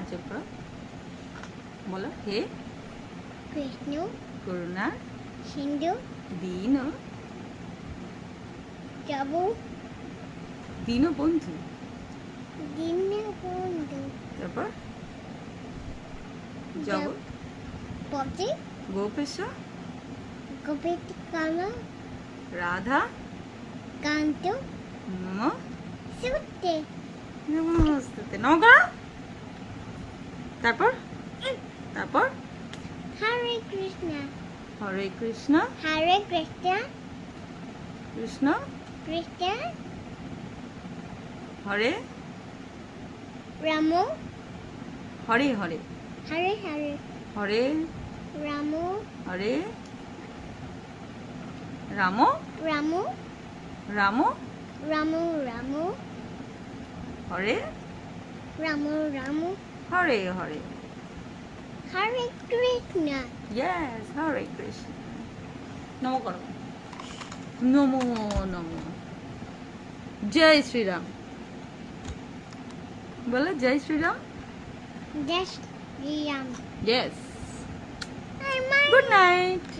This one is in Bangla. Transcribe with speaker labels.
Speaker 1: আচ্ছা করো, বলো। হে
Speaker 2: কৃষ্ণ
Speaker 1: করুণা
Speaker 2: সিন্ধু
Speaker 1: দীন
Speaker 2: যাব
Speaker 1: দীনবন্ধু।
Speaker 2: দীনবন্ধু
Speaker 1: তারপর জগ
Speaker 2: পতি
Speaker 1: গোপেশ
Speaker 2: গোপীতি কানা
Speaker 1: রাধা
Speaker 2: কান্ত
Speaker 1: মম
Speaker 2: সুতে
Speaker 1: নমস্তে। নম করো। তারপর তারপর
Speaker 2: হরে কৃষ্ণ
Speaker 1: হরে কৃষ্ণ
Speaker 2: হরে কৃষ্ণ
Speaker 1: কৃষ্ণ
Speaker 2: কৃষ্ণ
Speaker 1: হরে
Speaker 2: রাম
Speaker 1: হরে হরে
Speaker 2: হরে হরে
Speaker 1: হরে
Speaker 2: রাম
Speaker 1: হরে রাম
Speaker 2: রাম
Speaker 1: রাম
Speaker 2: রাম রাম
Speaker 1: হরে
Speaker 2: রাম রাম
Speaker 1: হরে হরে।
Speaker 2: হরে কৃষ্ণ
Speaker 1: ইয়েস, হরে কৃষ্ণ। নম করো। নমো নমো। জয় শ্রীরাম বলো, জয় শ্রীরাম।
Speaker 2: জয় Shri Ram
Speaker 1: yes. Good night.